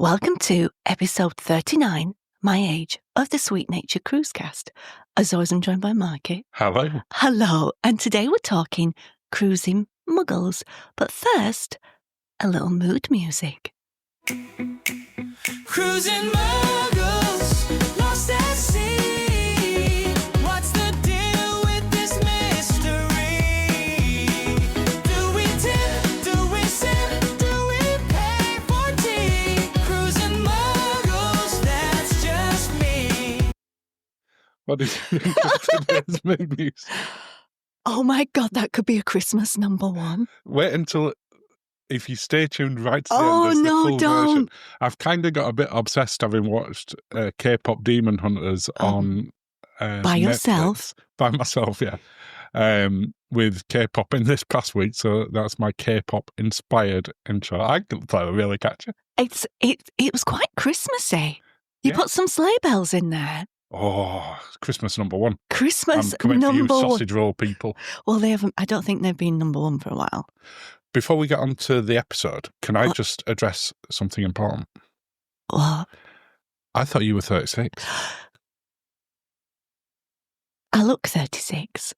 Welcome to episode 39, My Age of the Sweet Nature Cruisecast. As always, I'm joined by Marky. Hello. Hello, and today we're talking cruising muggles. But first, a little mood music. Cruising muggles, lost at sea. What's the deal with this mystery? Do we tip? Do we sip? Do we pay for tea? Cruising muggles, that's just me. What is today's mood music? Oh my God, that could be a Christmas number one. Wait until, if you stay tuned right to the Oh, end, there's no, the full don't. version. I've kind of got a bit obsessed having watched K-pop Demon Hunters on By yourself? Netflix. By myself, yeah. With K-pop in this past week, so that's my K-pop inspired intro. I thought it was really catchy. It was quite Christmassy. You Yeah. put some sleigh bells in there. Oh, Christmas number one. Christmas I'm coming for you, number one. sausage roll people. Well, they haven't. I don't think they've been number one for a while. Before we get on to the episode, can I just address something important? What? I thought you were 36. I look 36.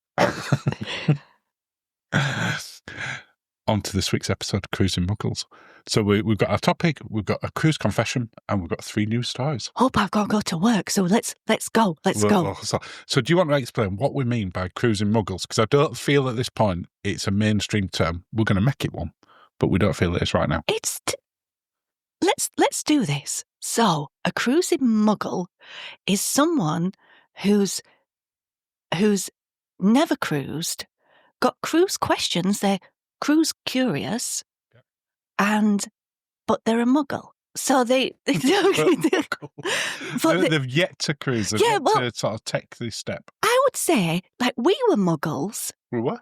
On to this week's episode, Cruising Muggles. So we've got our topic, we've got a cruise confession, and we've got 3 news stories. Hope I've got to go to work, so let's go. Let's go. So do you want to explain what we mean by cruising muggles? Because I don't feel at this point it's a mainstream term. We're going to make it one, but we don't feel it is right now. Let's do this. So, a cruising muggle is someone who's never cruised, got cruise questions, they're cruise curious, but they're a muggle. So they've yet to cruise. They've yet to sort of take this step. I would say, like, we were muggles, We were?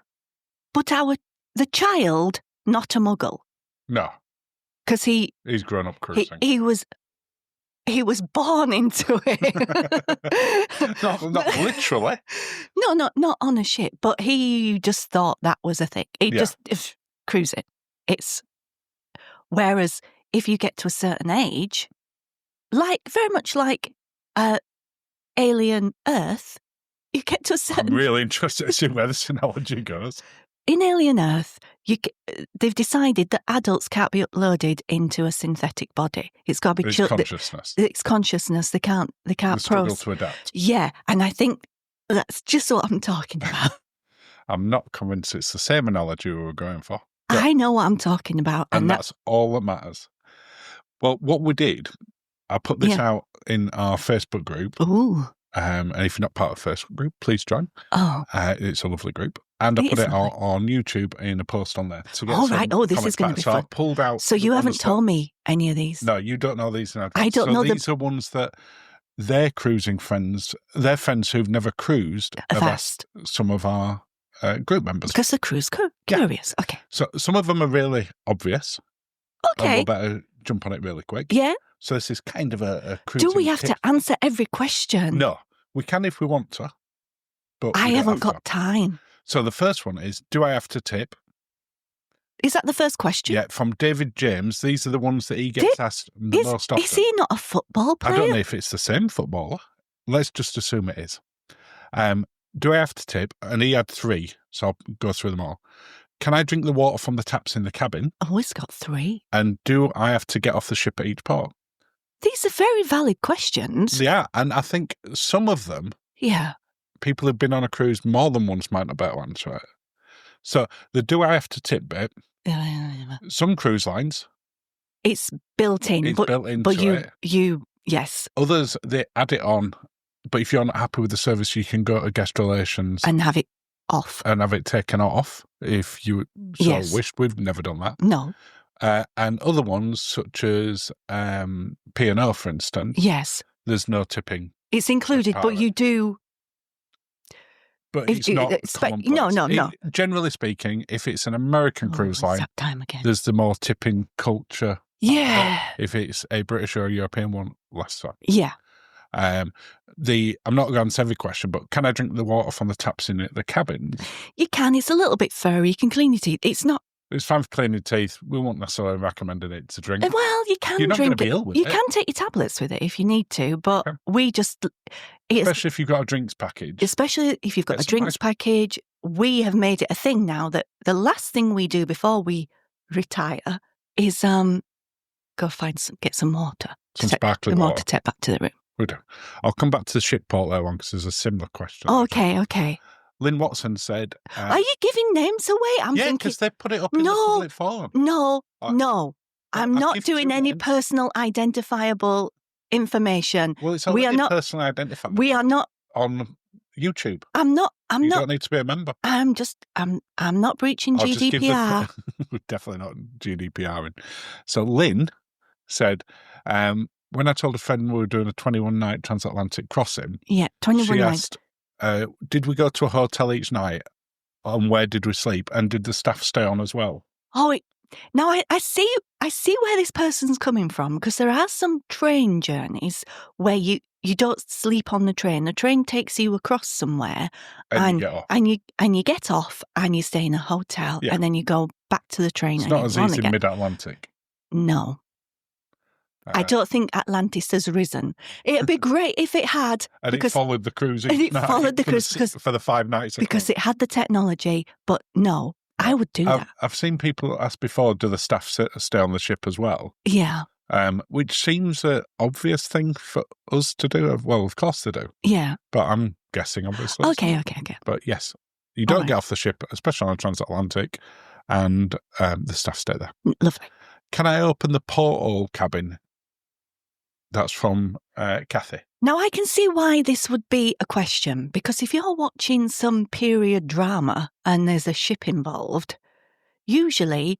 but the child, not a muggle. No, Because he's grown up cruising. he was born into it. not literally. No, not on a ship, but he just thought that was a thing. He just cruising. Whereas if you get to a certain age, very much like Alien Earth, you get to a certain. I'm really interested to see where this analogy goes. In Alien Earth, they've decided that adults can't be uploaded into a synthetic body. It's got to be consciousness. It's consciousness. They can't struggle to adapt. Yeah, and I think that's just what I'm talking about. I'm not convinced it's the same analogy we were going for. I know what I'm talking about, and that's all that matters. Well, what we did, I put this out in our Facebook group. Ooh. And if you're not part of the Facebook group, please join. Oh. It's a lovely group. And I put it on YouTube in a post on there. To get right. Oh, this is going to be fun. So I pulled out. So you haven't told me any of these? No, you don't know these. I don't know these are ones that their cruising friends, their friends who've never cruised, have asked some of our group members. Because the cruise curious. Okay. So some of them are really obvious. Okay. We'll better jump on it really quick. Yeah. So this is kind of a cruising Do we have to answer every question? No. We can if we want to. But I haven't got time. So the first one is, do I have to tip? Is that the first question? Yeah, from David James. These are the ones that he gets asked the most often. Is he not a football player? I don't know if it's the same footballer. Let's just assume it is. Do I have to tip? And he had 3, so I'll go through them all. Can I drink the water from the taps in the cabin? Oh, he's got 3. And do I have to get off the ship at each port? These are very valid questions. Yeah, and I think some of them, people who've been on a cruise more than once might not better answer it. So the do I have to tip bit, some cruise lines. It's built in. It's built into it. You, yes. Others, they add it on, but if you're not happy with the service, you can go to guest relations. And have it off. And have it taken off if you wished. We've never done that. No. And other ones, such as P&O, for instance. Yes. There's no tipping. It's included, but you do. But it's not No. Generally speaking, if it's an American cruise line, that time again. There's the more tipping culture. Yeah. If it's a British or a European one, less so. Yeah. I'm not going to answer every question, but can I drink the water from the taps in the cabin? You can. It's a little bit furry. You can clean your teeth. It's not It's fine for cleaning teeth. We won't necessarily recommend it to drink. Well, you can You're not drink going to be it. ill with You it. can take your tablets with it if you need to, but we just... Especially if you've got a drinks package. Especially if you've got a drinks package, we have made it a thing now that the last thing we do before we retire is go get some water. Some sparkling water. To take back to the room. We do. I'll come back to the ship port there one because there's a similar question. Okay. Lynn Watson said... Are you giving names away? I'm thinking... because they put it up in the public forum. No. I'm not doing any personal identifiable information. Well, it's already personally identifiable. We are not... On YouTube. I'm not... You don't need to be a member. I'm not breaching GDPR. We're definitely not GDPRing. So Lynn said... when I told a friend we were doing a 21-night transatlantic crossing... Yeah, 21 nights. She asked, did we go to a hotel each night? And where did we sleep? And did the staff stay on as well? Now I see where this person's coming from, because there are some train journeys where you don't sleep on the train. The train takes you across somewhere and you get off and you stay in a hotel and then you go back to the train. It's not as easy in mid-Atlantic. No. I don't think Atlantis has risen. It'd be great if it had. And it followed the cruising. And it followed the cruise for the 5 nights. Because it had the technology, but no, I would do that. I've seen people ask before, do the staff stay on the ship as well? Yeah. Which seems an obvious thing for us to do. Well, of course they do. Yeah. But I'm guessing, obviously. Okay. But yes, you don't get off the ship, especially on a transatlantic, and the staff stay there. Lovely. Can I open the porthole cabin? That's from Kathy. Now, I can see why this would be a question, because if you're watching some period drama and there's a ship involved, usually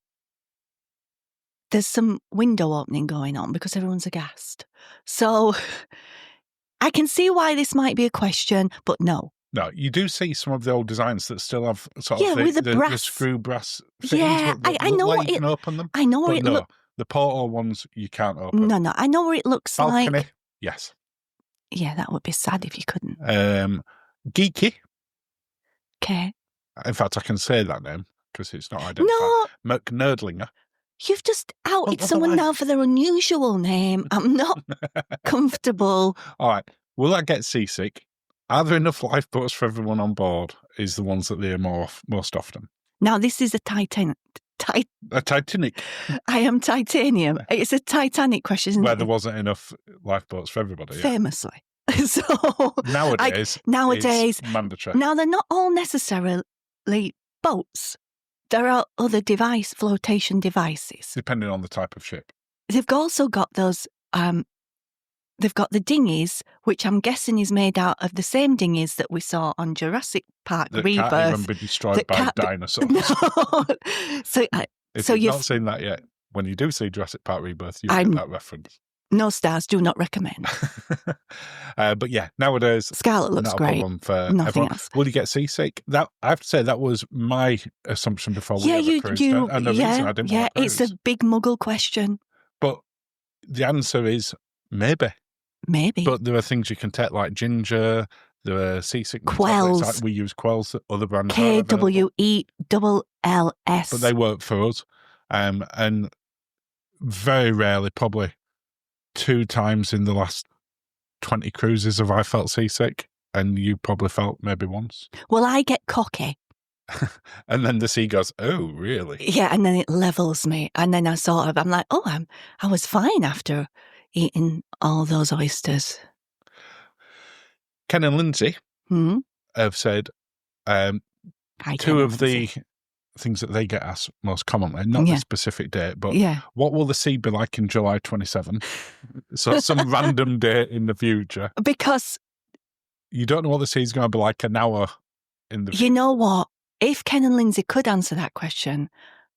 there's some window opening going on because everyone's aghast. So I can see why this might be a question, but no. No, you do see some of the old designs that still have sort of with the screw brass things. Yeah, I know what you can open them. I know what it looks. The porthole ones you can't open. No, I know what it looks Balcony, like. Yes. Yeah, that would be sad if you couldn't. Geeky. Okay. In fact, I can say that name because it's not identified. No. McNerdlinger. You've just outed someone now for their unusual name. I'm not comfortable. All right. Will I get seasick? Are there enough lifeboats for everyone on board? Is the ones that they are most often. Now, this is a Titanic. A Titanic. I am titanium. It's a Titanic question, isn't Where it? there wasn't enough lifeboats for everybody. Famously. So nowadays, it's mandatory. Now, they're not all necessarily boats. There are other flotation devices. Depending on the type of ship. They've also got those, they've got the dinghies, which I'm guessing is made out of the same dinghies that we saw on Jurassic Park Rebirth. Can't even be destroyed by dinosaurs. No. If you've not seen that yet, when you do see Jurassic Park Rebirth, you get that reference. No stars, do not recommend. But yeah, nowadays, Scarlet looks great. For nothing everyone. else. Will you get seasick? That I have to say that was my assumption before we ever cruised. And the reason I didn't want to cruise. It's a big Muggle question. But the answer is maybe. Maybe. But there are things you can take like ginger. There are seasickness Quells. tablets. We use Quells that other brands KWELLS. But they work for us. And very rarely, probably 2 times in the last 20 cruises have I felt seasick, and you probably felt maybe once. Well, I get cocky. And then the sea goes, oh, really? Yeah, and then it levels me. And then I'm like, I was fine after eating all those oysters. Ken and Lindsay have said Hi, 2 of the things that they get asked most commonly, not the specific date, but what will the sea be like in July 27? So some random date in the future. Because you don't know what the sea's going to be like an hour in the future. You know what? If Ken and Lindsay could answer that question,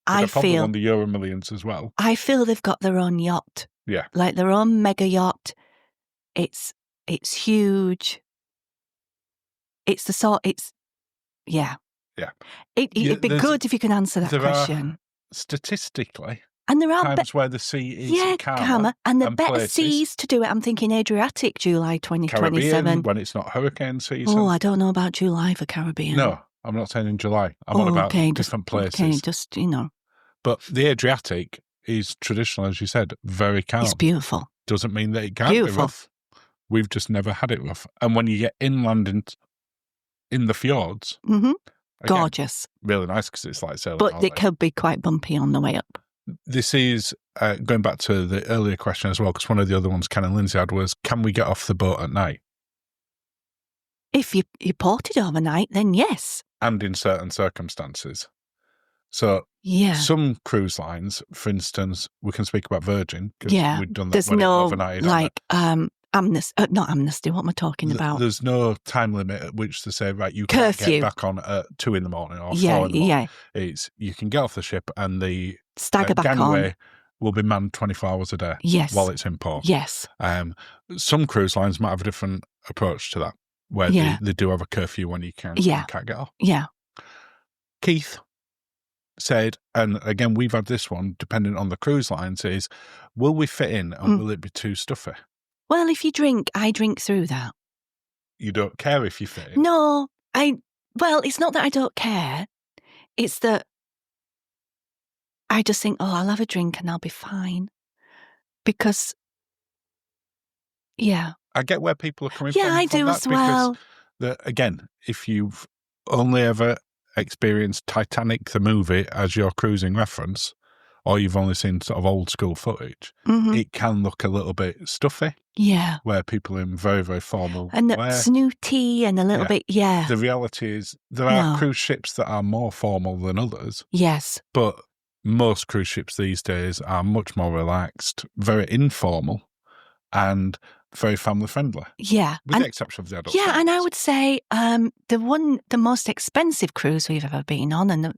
I feel on the Euro Millions as well. I feel they've got their own yacht. Yeah. Like their own mega yacht. It's huge. Yeah. It'd be good if you can answer that question. Statistically, and there are times where the sea is calmer, and the better seas to do it. I'm thinking Adriatic, July 2027. Caribbean, when it's not hurricane season. Oh, I don't know about July for Caribbean. No, I'm not saying in July. I'm on about different places. Okay, just, But the Adriatic is traditional, as you said, very calm. It's beautiful. Doesn't mean that it can't be rough. We've just never had it rough. And when you get inland in the fjords, Mm-hmm. again, Gorgeous. really nice because it's like sailing. But it could be quite bumpy on the way up. This is going back to the earlier question as well, because one of the other ones Ken and Lindsay had was, can we get off the boat at night? If you ported overnight, then yes. And in certain circumstances. So some cruise lines, for instance, we can speak about Virgin, because we've done that. There's no, overnighted, like, not amnesty, what am I talking about? There's no time limit at which to say, right, you can't get back on at 2 in the morning or 4 in the morning. Yeah. It's, you can get off the ship and the stagger back gangway on will be manned 24 hours a day while it's in port. Yes. Some cruise lines might have a different approach to that, where they do have a curfew when you can't get off. Yeah. Keith said, and again, we've had this one, depending on the cruise lines, is, will we fit in and will it be too stuffy? Well, if you drink, I drink through that. You don't care if you fit in? No, well, it's not that I don't care. It's that I just think, I'll have a drink and I'll be fine. Because, I get where people are coming from. Yeah, I do as well. Again, if you've only ever experienced Titanic the movie as your cruising reference, or you've only seen sort of old school footage, it can look a little bit stuffy. Yeah. Where people are in very, very formal and wear. Snooty and a little bit, The reality is there are cruise ships that are more formal than others. Yes. But most cruise ships these days are much more relaxed, very informal, and very family friendly. Yeah. With the exception of the adult. Yeah, and I would say the most expensive cruise we've ever been on and the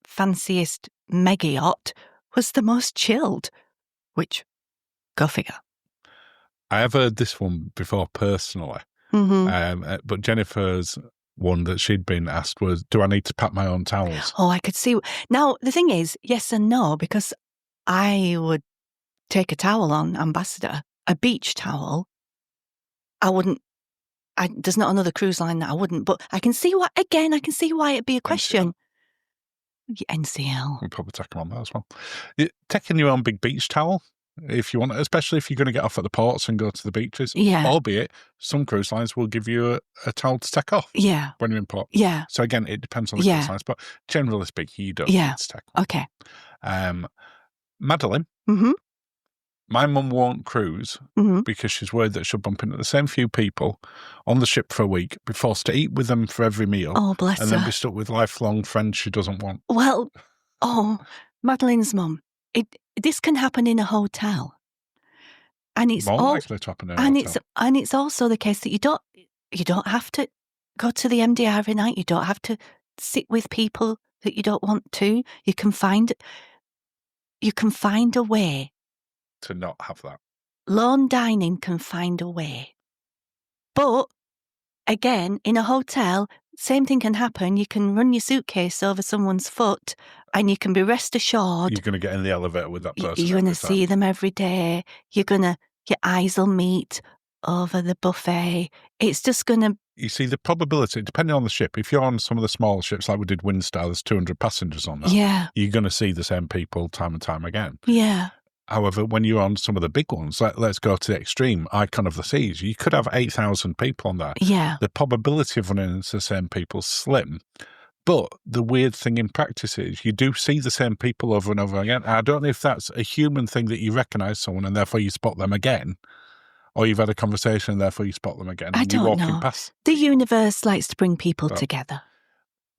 fanciest mega yacht was the most chilled, which, go figure. I have heard this one before personally, but Jennifer's one that she'd been asked was, do I need to pack my own towels? Oh, I could see. Now, the thing is, yes and no, because I would take a towel on Ambassador, a beach towel. I wouldn't, there's not another cruise line that I wouldn't, but I can see why it'd be a question. NCL. We'll probably take them on that as well. Taking your own big beach towel, if you want, especially if you're going to get off at the ports and go to the beaches. Yeah. Albeit, some cruise lines will give you a towel to take off. Yeah. When you're in port. Yeah. So again, it depends on the cruise lines, but generally speaking, you don't need to take one. Okay. Madeline. Mm-hmm. My mum won't cruise because she's worried that she'll bump into the same few people on the ship for a week, be forced to eat with them for every meal. Oh, bless her. And then be stuck with lifelong friends she doesn't want. Well, Madeline's mum, this can happen in a hotel. And it's more likely to happen in a hotel. And it's also the case that you don't have to go to the MDR every night. You don't have to sit with people that you don't want to. You can find a way. To not have that. Lone dining can find a way. But, again, in a hotel, same thing can happen. You can run your suitcase over someone's foot and you can be rest assured. You're going to get in the elevator with that person. You're going to see them every day. Your eyes will meet over the buffet. It's just going to... You see, the probability, depending on the ship, if you're on some of the small ships like we did Windstar, there's 200 passengers on that. Yeah. You're going to see the same people time and time again. Yeah. However, when you're on some of the big ones, let's go to the extreme, Icon of the Seas, you could have 8,000 people on there. Yeah. The probability of running into the same people is slim. But the weird thing in practice is you do see the same people over and over again. I don't know if that's a human thing that you recognise someone and therefore you spot them again, or you've had a conversation and therefore you spot them again. I don't you're walking know. Past. The universe likes to bring people together.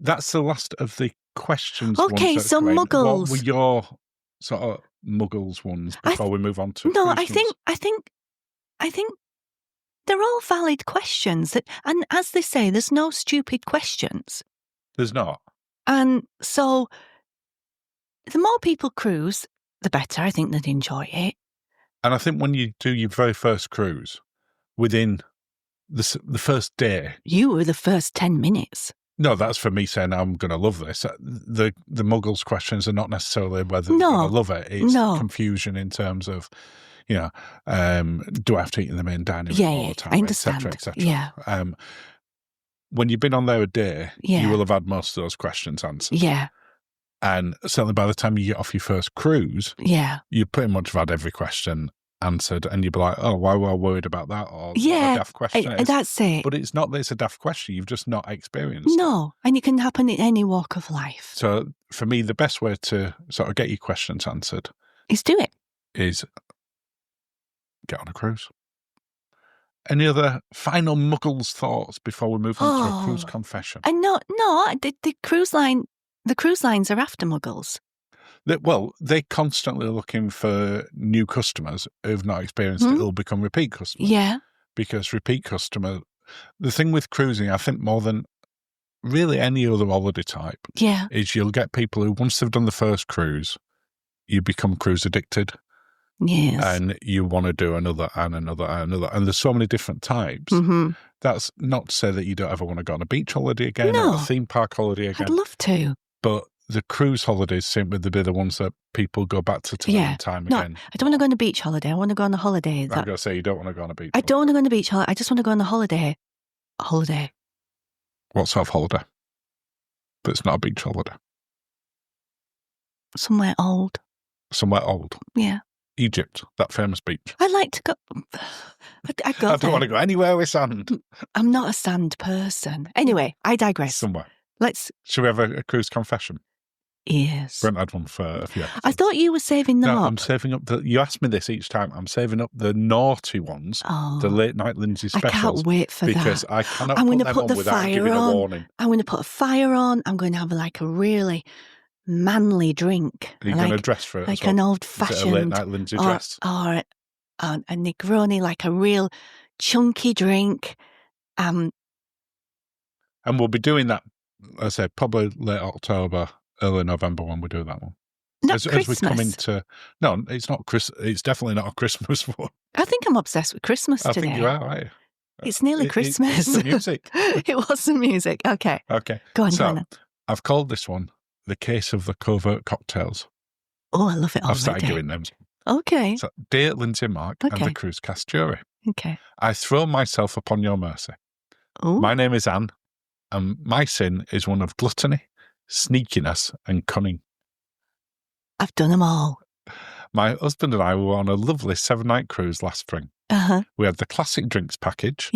That's the last of the questions. Okay, so Muggles. What were your sort of Muggles ones before we move on to I think they're all valid questions. And as they say, there's no stupid questions. There's not. And so the more people cruise, the better. I think they'd enjoy it. And I think when you do your very first cruise, within the first day... You were the first 10 minutes. No, that's for me saying I'm going to love this. The Muggles questions are not necessarily whether you're going to love it. It's confusion in terms of, do I have to eat in the main dining room all the time, I understand. et cetera. Yeah. When you've been on there a day, you will have had most of those questions answered. Yeah. And certainly by the time you get off your first cruise, you pretty much have had every question answered, and you'd be like, oh, why were I worried about that? Or what a daft question it is. That's it. But it's not that it's a daft question, you've just not experienced it. No, and it can happen in any walk of life. So for me, the best way to sort of get your questions answered is do it. Is get on a cruise. Any other final Muggles thoughts before we move on to a cruise confession? And no, the cruise lines are after Muggles. They're constantly looking for new customers who've not experienced it, who'll become repeat customers. Yeah. Because repeat customer, the thing with cruising, I think more than really any other holiday type, is you'll get people who, once they've done the first cruise, you become cruise addicted. Yes. And you want to do another and another and another. And there's so many different types. Mm-hmm. That's not to say that you don't ever want to go on a beach holiday again or a theme park holiday again. I'd love to. But the cruise holidays seem to be the ones that people go back to time and time again. I don't want to go on a beach holiday. I want to go on a holiday. I'm going to say you don't want to go on a beach I don't want to go on a beach holiday. I just want to go on a holiday. Holiday. What sort of holiday? But it's not a beach holiday. Somewhere old. Somewhere old? Yeah. Egypt, that famous beach. I'd like to go. I don't want to go anywhere with sand. I'm not a sand person. Anyway, I digress. Somewhere. Should we have a cruise confession? Yes. Brent had one for a few episodes. I thought you were saving them up. I'm saving up you ask me this each time. I'm saving up the naughty ones, the late night Linzi specials. I can't wait for because that. I cannot put them on without giving a warning. I'm going to put a fire on. I'm going to have like a really manly drink. Are you going to dress for it? Like an old-fashioned. A late night Linzi dress? Or a Negroni, like a real chunky drink. And we'll be doing that, I say, probably late October, early November when we do that one. Not Christmas. As we come into... No, it's not Christmas. It's definitely not a Christmas one. I think I'm obsessed with Christmas today. I think you are, aren't you? It's nearly Christmas. It's the music. It was the music. Okay. Go on. I've called this one The Case of the Covert Cocktails. Oh, I love it already. I've started giving them. Okay. So, dear Linzi Mark and the cruise cast jury. Okay. I throw myself upon your mercy. Ooh. My name is Anne, and my sin is one of gluttony, sneakiness, and cunning. I've done them all. My husband and I were on a lovely 7-night cruise last spring. Uh-huh. We had the classic drinks package,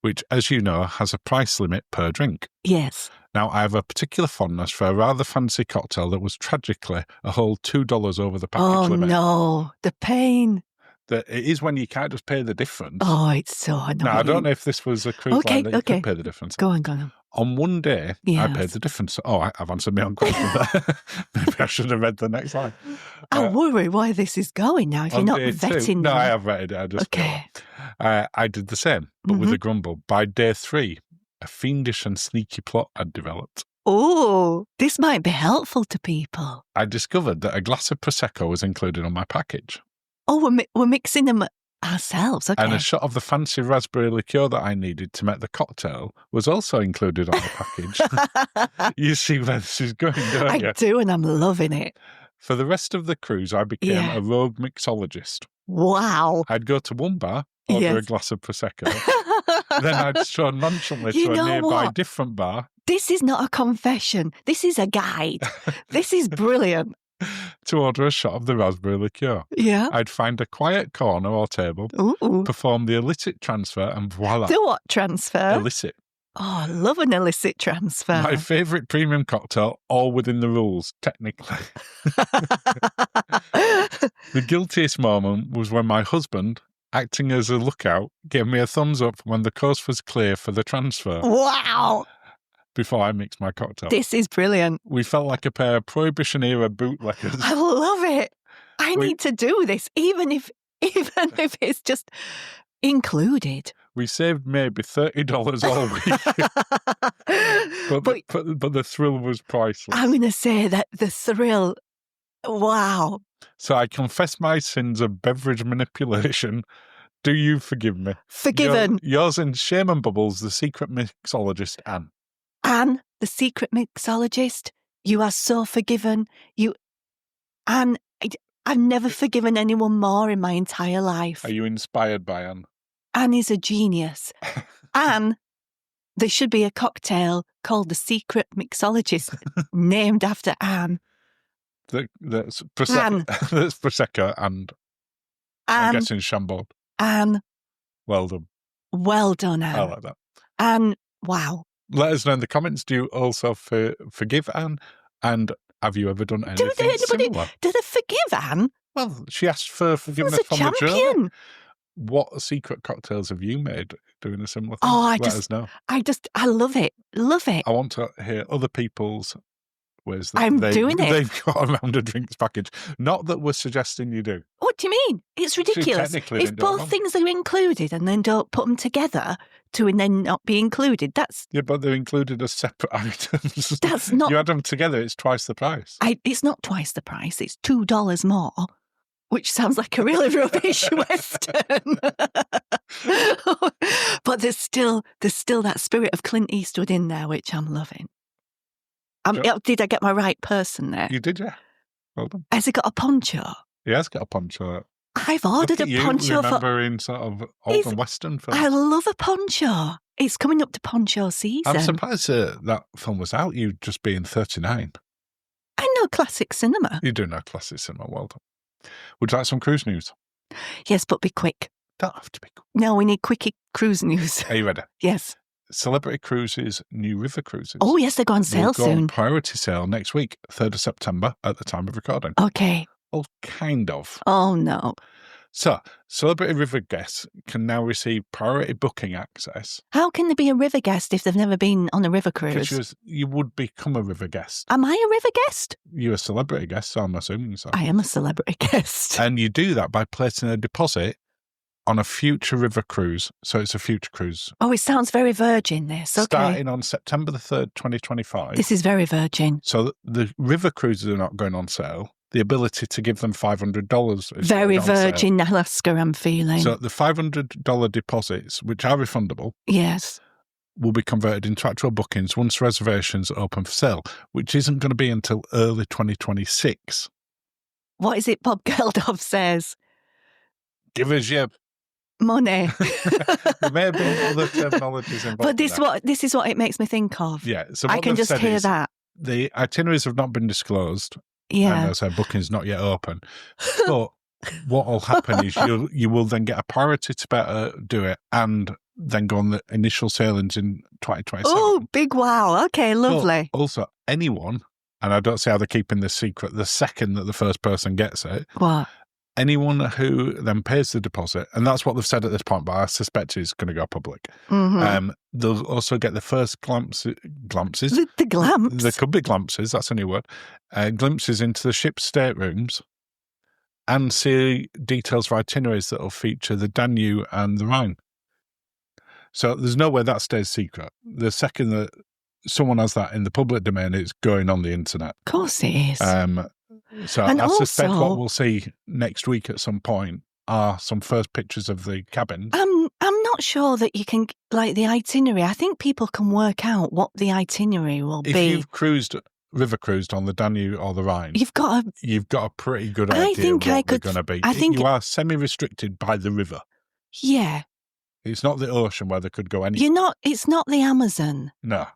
which, as you know, has a price limit per drink. Yes. Now, I have a particular fondness for a rather fancy cocktail that was tragically a whole $2 over the package limit. Oh, no. The pain. It is when you can't just pay the difference. Oh, it's so annoying. Now, I don't know if this was a cruise line that you could pay the difference. Go on. On one day, I paid the difference. Oh, I've answered my own question there. Maybe I should have read the next line. I worry why this is going now if you're not vetting them. No, I have vetted it. I did the same, but with a grumble. By day 3, a fiendish and sneaky plot had developed. Oh, this might be helpful to people. I discovered that a glass of Prosecco was included on my package. Oh, we're mixing them ourselves, okay. And a shot of the fancy raspberry liqueur that I needed to make the cocktail was also included on the package. You see where this is going, don't you? I do, and I'm loving it. For the rest of the cruise, I became a rogue mixologist. Wow. I'd go to one bar, order a glass of Prosecco. Then I'd show nonchalantly to a nearby different bar. This is not a confession. This is a guide. This is brilliant. To order a shot of the raspberry liqueur. Yeah. I'd find a quiet corner or table, perform the illicit transfer, and voila. The what transfer? Illicit. Oh, I love an illicit transfer. My favourite premium cocktail, all within the rules, technically. The guiltiest moment was when my husband, acting as a lookout, gave me a thumbs up when the coast was clear for the transfer. Wow. Before I mixed my cocktail. This is brilliant. We felt like a pair of Prohibition-era bootleggers. I love it. I need to do this, even if it's just included. We saved maybe $30 all week. but the thrill was priceless. I'm going to say that the thrill, wow. So I confess my sins of beverage manipulation. Do you forgive me? Forgiven. Yours in Shame and Bubbles, the secret mixologist, Anne. Anne, the secret mixologist, you are so forgiven. Anne, I've never forgiven anyone more in my entire life. Are you inspired by Anne? Anne is a genius. Anne, there should be a cocktail called the secret mixologist named after Anne. That's Prosecco and I'm guessing Chambord. Anne. Well done. Well done, Anne. I like that. Anne, wow. Let us know in the comments. Do you also forgive Anne? And have you ever done anything similar? Do they forgive Anne? Well, she asked for forgiveness from the jury. What secret cocktails have you made doing a similar thing? Let us know. I love it. Love it. I want to hear other people's ways that they've got around a drinks package. Not that we're suggesting you do. What do you mean? It's ridiculous. If both things are included and then don't put them together to then not be included, that's... Yeah, but they're included as separate items. That's not... You add them together, it's twice the price. It's not twice the price. It's $2 more, which sounds like a really rubbish Western. But there's still that spirit of Clint Eastwood in there, which I'm loving. Did I get my right person there? You did, yeah. Well done. Has he got a poncho? He has got a poncho. I've ordered a poncho remember in sort of old and Western films. I love a poncho. It's coming up to poncho season. I'm surprised that film was out, you just being 39. I know classic cinema. You do know classic cinema, well done. Would you like some cruise news? Yes, but be quick. Don't have to be quick. No, we need quickie cruise news. Are you ready? Yes. Celebrity Cruises, new river cruises. Oh, yes, they go on sale soon. Priority sale next week, 3rd of September, at the time of recording. Okay. Well, kind of. Oh, no. So, celebrity river guests can now receive priority booking access. How can they be a river guest if they've never been on a river cruise? Because you would become a river guest. Am I a river guest? You're a celebrity guest, so I'm assuming so. I am a celebrity guest. And you do that by placing a deposit on a future river cruise. So it's a future cruise. Oh, it sounds very Virgin, this. Okay. Starting on September the 3rd, 2025. This is very Virgin. So the river cruises are not going on sale. The ability to give them $500 is very Virgin Alaska, I'm feeling. So the $500 deposits, which are refundable, yes, will be converted into actual bookings once reservations are open for sale, which isn't going to be until early 2026. What is it Bob Geldof says? Give us your money. There may have been other terminologies involved. But this is what it makes me think of. Yeah, so I can just hear that. The itineraries have not been disclosed. Yeah. And as I say, booking's not yet open. But what will happen is you will then get a priority to better do it and then go on the initial sailings in 2027. Oh, big wow. Okay, lovely. But also, anyone, and I don't see how they're keeping this secret, the second that the first person gets it. What? Anyone who then pays the deposit, and that's what they've said at this point, but I suspect it's going to go public. Mm-hmm. They'll also get the first glimpses. The glamps? There could be glimpses, that's a new word. Glimpses into the ship's staterooms and see details of itineraries that will feature the Danube and the Rhine. So there's no way that stays secret. The second that someone has that in the public domain, it's going on the internet. Of course it is. So and I suspect what we'll see next week at some point are some first pictures of the cabins. I'm not sure that you can, like the itinerary. I think people can work out what the itinerary will be. If you've river cruised on the Danube or the Rhine, you've got a pretty good idea what they're going to be. I think you are semi-restricted by the river. Yeah. It's not the ocean where they could go anywhere. It's not the Amazon. No.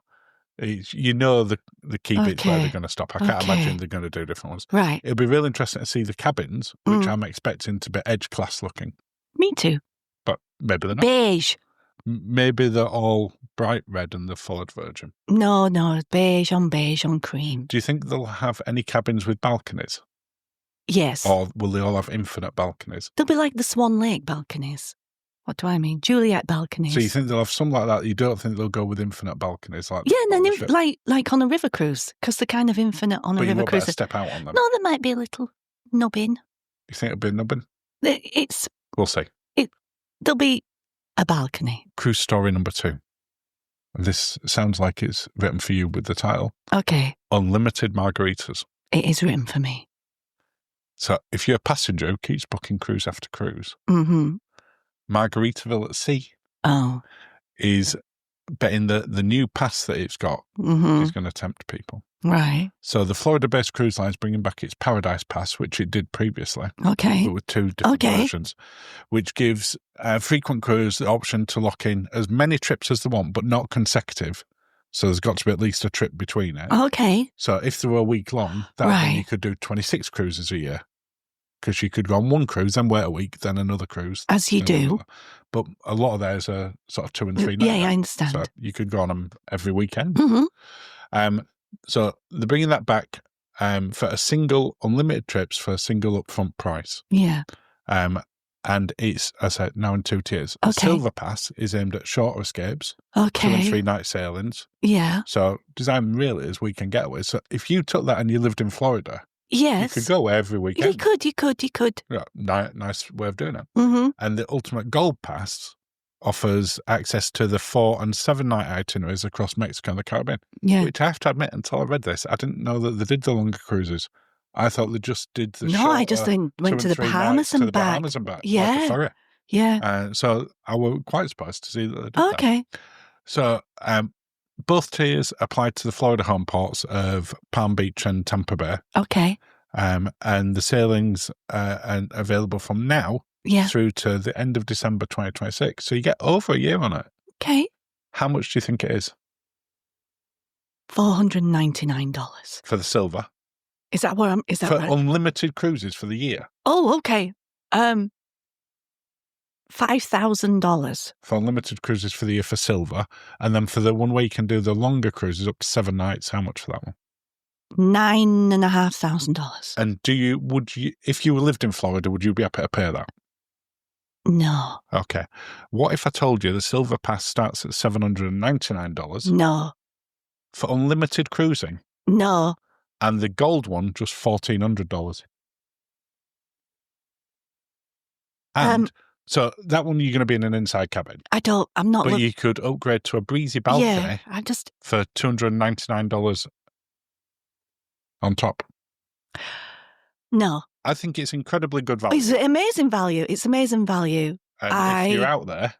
The key bits where they're going to stop. I can't imagine they're going to do different ones. Right. It'll be really interesting to see the cabins, which I'm expecting to be edge class looking. Me too. But maybe they're not. Beige. Maybe they're all bright red and the Forward Virgin. No, beige on cream. Do you think they'll have any cabins with balconies? Yes. Or will they all have infinite balconies? They'll be like the Swan Lake balconies. What do I mean? Juliet balconies. So you think they'll have some like that? You don't think they'll go with infinite balconies? Like on a river cruise, because they're kind of infinite on a river cruise. But you step out on them. No, there might be a little nubbin. You think it'll be a nubbin? We'll see. There'll be a balcony. Cruise story number 2. This sounds like it's written for you with the title. Okay. Unlimited margaritas. It is written for me. So if you're a passenger who keeps booking cruise after cruise, Margaritaville at Sea is betting the new pass that it's got is going to tempt people. Right. So the Florida-based cruise line is bringing back its Paradise Pass, which it did previously. Okay. But with 2 different versions, which gives frequent cruise the option to lock in as many trips as they want, but not consecutive, So there's got to be at least a trip between it. Okay. So if they were a week long, that would mean you could do 26 cruises a year. Because you could go on one cruise, then wait a week, then another cruise. As you do. But a lot of theirs are sort of 2 and 3 nights. Yeah, I understand. So you could go on them every weekend. Mm-hmm. So they're bringing that back for a single unlimited trips for a single upfront price. Yeah. And it's, as I said, now in 2 tiers. Okay. The Silver Pass is aimed at shorter escapes. Okay. 2 and 3 night sailings. Yeah. So designed really as weekend getaways. So if you took that and you lived in Florida, yes, you could go every weekend. You could. Yeah, nice way of doing it. Mm-hmm. And the Ultimate Gold Pass offers access to the 4 and 7 night itineraries across Mexico and the Caribbean. Yeah. Which I have to admit, until I read this, I didn't know that they did the longer cruises. I thought they just did the shorter, I just went to the Bahamas and back. Yeah. Like a ferry. Yeah. So I was quite surprised to see that they did that. Okay. So both tiers applied to the Florida home ports of Palm Beach and Tampa Bay. Okay. And the sailings are available from now through to the end of December 2026. So you get over a year on it. Okay. How much do you think it is? $499. For the silver? Is that what is that for right? unlimited cruises for the year? Oh, okay. $5,000. For unlimited cruises for the year for silver. And then for the one where you can do the longer cruises up to 7 nights, how much for that one? $9,500. And would you, if you lived in Florida, would you be happy to pay that? No. Okay. What if I told you the Silver Pass starts at $799? No. For unlimited cruising? No. And the gold one, just $1,400. And so that one, you're going to be in an inside cabin. I'm not. But you could upgrade to a breezy balcony for $299 on top. No. I think it's incredibly good value. It's amazing value. It's amazing value. And if you're out there,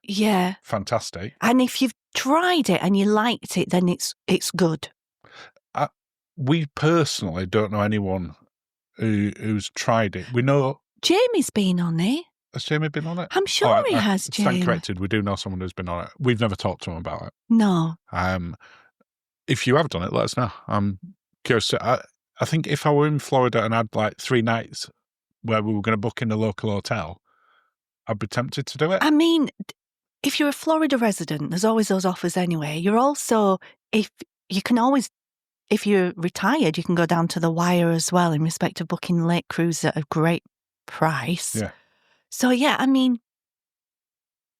fantastic. And if you've tried it and you liked it, then it's good. We personally don't know anyone who's tried it. We know Jamie's been on it. Has Jamie been on it? I'm sure he has, Jamie. Stand corrected. We do know someone who's been on it. We've never talked to him about it. No. If you have done it, let us know. I'm curious. I think if I were in Florida and had like 3 nights where we were going to book in a local hotel, I'd be tempted to do it. I mean, if you're a Florida resident, there's always those offers anyway. You're also, if you're retired, you can go down to the wire as well in respect of booking late cruise at a great price. Yeah. So, I mean,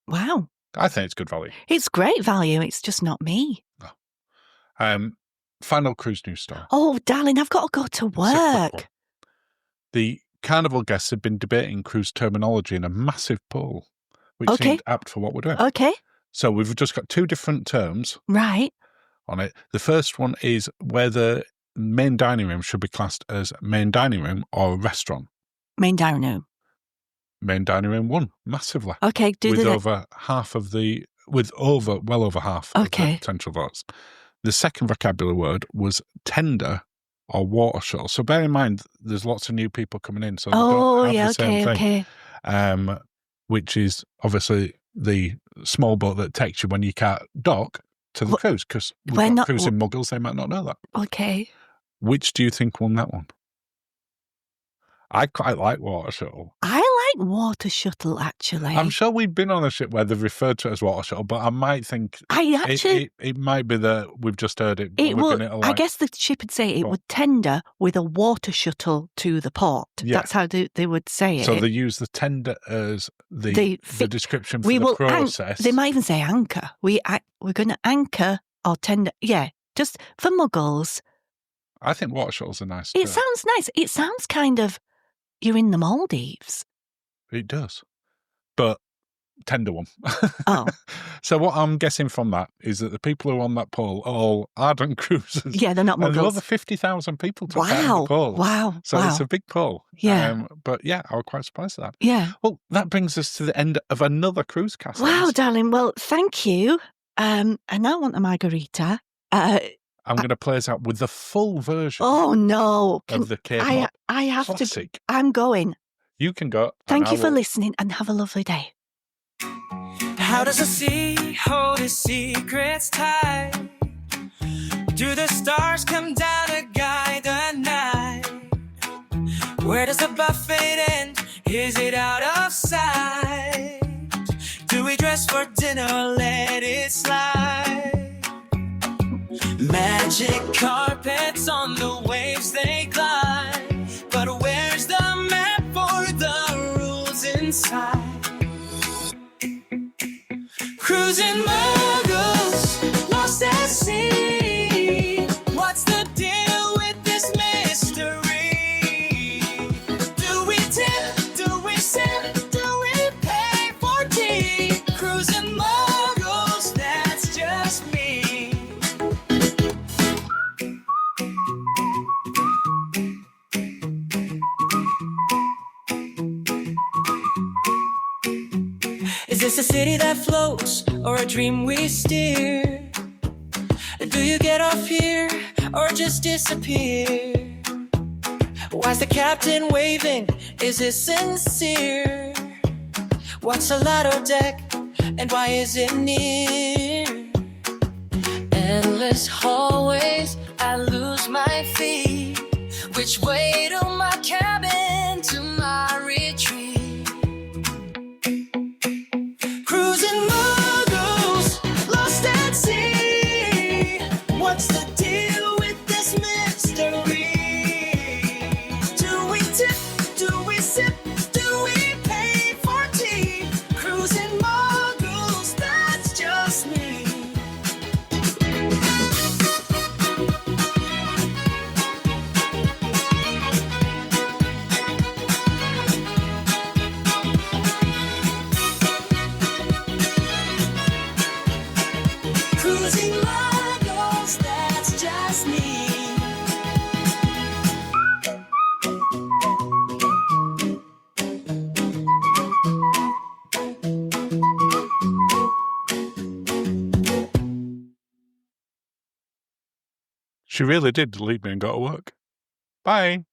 wow. I think it's good value. It's great value. It's just not me. No. Final cruise news story. Oh, darling, I've got to go to work. The Carnival guests have been debating cruise terminology in a massive poll, which seemed apt for what we're doing. Okay. So we've just got 2 different terms. Right. On it. The first one is whether main dining room should be classed as main dining room or restaurant. Main dining room. Main dining room won massively. Okay, well over half of the potential votes. The second vocabulary word was tender or water shuttle. So bear in mind, there's lots of new people coming in, so they don't have the same thing. Which is obviously the small boat that takes you when you can't dock to the cruise, because we've got cruising Muggles, they might not know that. Okay. Which do you think won that one? I quite like water shuttle. I like water shuttle, actually. I'm sure we've been on a ship where they've referred to it as water shuttle, but I might think it might be that we've just heard it. I guess the ship would say it would tender with a water shuttle to the port. Yeah. That's how they would say it. So they use the tender as the description for the process. They might even say anchor. We're going to anchor or tender. Yeah, just for Muggles. I think water shuttles are nice. It sounds nice. It sounds kind of you're in the Maldives. It does. But tender one. Oh. So what I'm guessing from that is that the people who are on that poll are all ardent cruisers. Yeah, they're not Muggles. And there are over 50,000 people took part in the poll. Wow. So it's a big poll. Yeah. But I was quite surprised at that. Yeah. Well, that brings us to the end of another cruise cast. Wow, darling. Well, thank you. I now want a margarita. I'm going to play us out with the full version. Oh, no. Of the K-pop I have classic. to. I'm going. You can go. Thank you for listening and have a lovely day. How does a sea hold its secrets tight? Do the stars come down to guide the night? Where does the buffet end? Is it out of sight? Do we dress for dinner or let it slide? Magic carpets on the waves they glide, but where's the map for the rules inside? Cruising Muggles, lost at sea. What's the deal with this mystery? Do we tip? Do we sip? Do we pay for tea? Cruising Muggles, that's just me. Is this a city that floats or a dream we steer? Do you get off here or just disappear? Why's the captain waving? Is it sincere? What's a lotto deck and why is it near? Endless hallways, I lose my feet. Which way to my cabin, to my retreat? Cruising Muggles, lost at sea. What's the deal with this mystery? Do we tip? Do we sip? Do we pay for tea? Cruising Muggles, that's just me. Cruising Muggles, that's just me. She really did leave me and go to work. Bye.